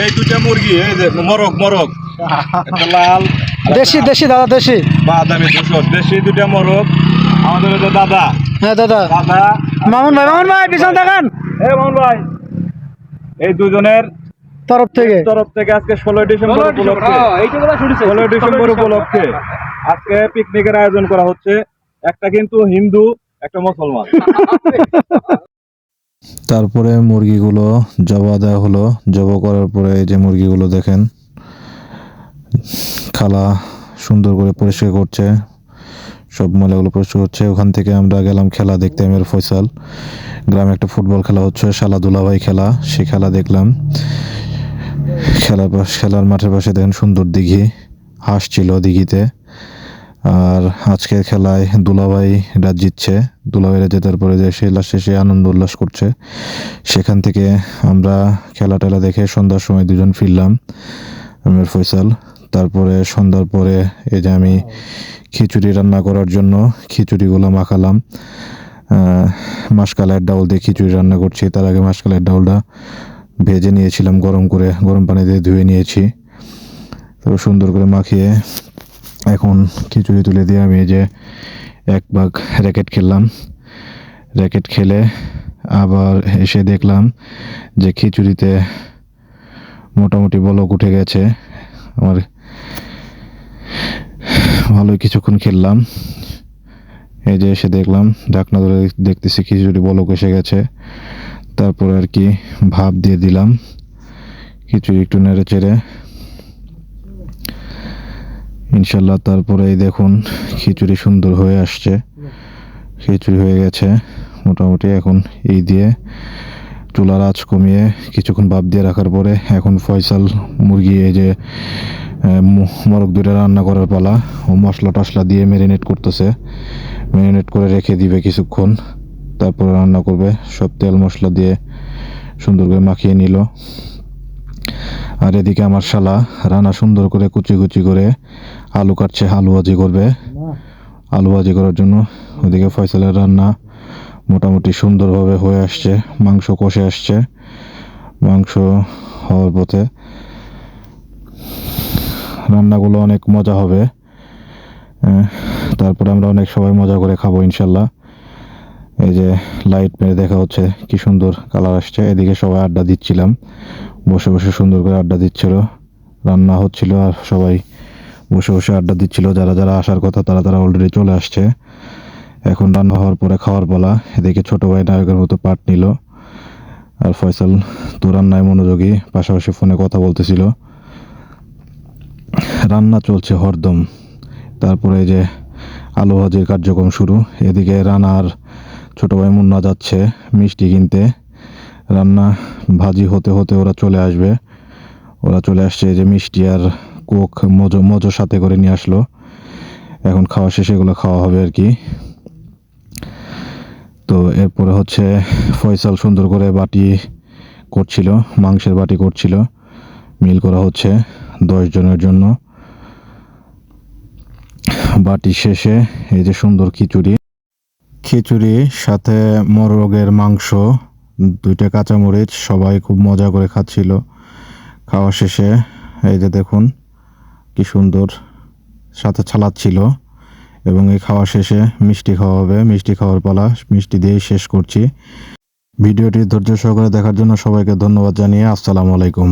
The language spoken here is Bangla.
এই দুটা মুরগি, এই যে মরক মরক, একটা লাল, দেশি দেশি দাদা, দেশি বাদামি ধূসর, দেশি দুটা মরক। আমাদের ওই যে দাদা হ্যাঁ দাদা, দাদা মামুন ভাই পিছনে দেখান এই মামুন ভাই, এই দুজনের তরফ থেকে আজকে 16 ডিসেম্বর উপলক্ষে, 16 ডিসেম্বর উপলক্ষে আজকে পিকনিকের আয়োজন করা হচ্ছে। একটা কিন্তু হিন্দু, একটা মুসলমান। তারপরে মুরগিগুলো জবা দেওয়া হলো। জবা করার পরে এই যে মুরগিগুলো দেখেন, খালা সুন্দর করে পরিষ্কার করছে, সব ময়লাগুলো পরিষ্কার করছে। ওখান থেকে আমরা গেলাম খেলা দেখতে। আমির ফয়সাল গ্রামে একটা ফুটবল খেলা হচ্ছে, শালা দুলাভাই খেলা, সে খেলা দেখলাম। খেলার মাঠের পাশে দেখেন সুন্দর দিঘি, হাঁস ছিল দিঘিতে। আর আজকের খেলায় দুলাভাইরা জিতছে। দুলাভাইরা জেতার পরে যে সে লাস্টে সে আনন্দ উল্লাস করছে। সেখান থেকে আমরা খেলা টেলা দেখে সন্ধ্যার সময় দুজন ফিরলাম, আমির ফয়সাল। তারপরে সন্ধ্যার পরে এই যে আমি খিচুড়ি রান্না করার জন্য খিচুড়িগুলো মাখালাম। মাসকালের ডাউল দিয়ে খিচুড়ি রান্না করছি। তার আগে মাসকালের ডাউলটা ভেজে নিয়েছিলাম, গরম করে গরম পানি দিয়ে ধুয়ে নিয়েছি। তো সুন্দর করে মাখিয়ে এখন খিচুড়ি তুলে দিয়ে আমি এই যে এক ভাগ র্যাকেট খেললাম। র্যাকেট খেলে আবার এসে দেখলাম যে খিচুড়িতে মোটামুটি বলক উঠে গেছে। আমার ভালোই কিছুক্ষণ খেললাম। এই যে এসে দেখলাম, ঢাকনা ধরে দেখতেছি খিচুড়ি বলক এসে গেছে। তারপরে আর কি ভাপ দিয়ে দিলাম, খিচুড়ি একটু নেড়ে চেড়ে ইনশাল্লাহ। তারপরে এই দেখুন খিচুড়ি সুন্দর হয়ে আসছে, খিচুড়ি হয়ে গেছে মোটামুটি। এখন এই দিয়ে চুলার আঁচ কমিয়ে কিছুক্ষণ ভাপ দিয়ে রাখার পরে এখন ফয়সাল মুরগি এই যে মরক দুইটা রান্না করার পালা। ও মশলা টশলা দিয়ে ম্যারিনেট করতেছে, ম্যারিনেট করে রেখে দিবে কিছুক্ষণ, তারপরে রান্না করবে। সব তেল মশলা দিয়ে সুন্দর করে মাখিয়ে নিল। আর এদিকে আমার শালা রান্না সুন্দর করে কুচি কুচি করে আলু কাটছে, আলু ভাজি করবে। আলু ভাজি করার জন্য ওদিকে ফয়সালের রান্না মোটামুটি সুন্দরভাবে হয়ে আসছে, মাংস কষে আসছে, মাংস হওয়ার পথে। রান্নাগুলো অনেক মজা হবে, তারপরে আমরা অনেক সবাই মজা করে খাবো ইনশাল্লাহ। এই যে লাইট মেরে দেখা হচ্ছে কি সুন্দর কালার আসছে। এদিকে সবাই আড্ডা দিচ্ছিলাম, বসে বসে সুন্দর করে আড্ডা দিচ্ছিল, রান্না হচ্ছিল আর সবাই বসে বসে আড্ডা দিচ্ছিল। যারা যারা আসার কথা তারা অলরেডি চলে আসছে। এখন রান্না হওয়ার পরে খাওয়ার পালা। এদিকে ছোট ভাই নায়কের মতো পাট নিল, আর ফয়সাল তো রান্নায় মনোযোগী, পাশাপাশি ফোনে কথা বলতেছিল। রান্না চলছে হরদম। তারপরে এই যে আলু ভাজির কার্যক্রম শুরু। এদিকে রানা আর ছোট ভাই মুন্না যাচ্ছে মিষ্টি কিনতে। রান্না ভাজি হতে হতে ওরা চলে আসবে। ওরা চলে আসছে, এই যে মিষ্টি আর কোক মজো সাথে করে নিয়ে আসলো। এখন খাওয়া শেষে এগুলো খাওয়া হবে আর কি। তো এরপরে হচ্ছে ফয়সাল সুন্দর করে বাটি করছিল, মাংসের বাটি করছিল, মিল করা হচ্ছে 10 জনের জন্য। বাটি শেষে এই যে সুন্দর খিচুড়ি সাথে মোরগের মাংস, 2টা কাঁচামরিচ, সবাই খুব মজা করে খাচ্ছিল। খাওয়া শেষে এই যে দেখুন কি সুন্দর, সাথে সালাদ ছিল। এবং এই খাওয়া শেষে মিষ্টি খাওয়া হবে, মিষ্টি খাওয়ার পালা। মিষ্টি দিয়েই শেষ করছি। ভিডিওটি ধৈর্য সহকারে দেখার জন্য সবাইকে ধন্যবাদ জানিয়ে আসসালামু আলাইকুম।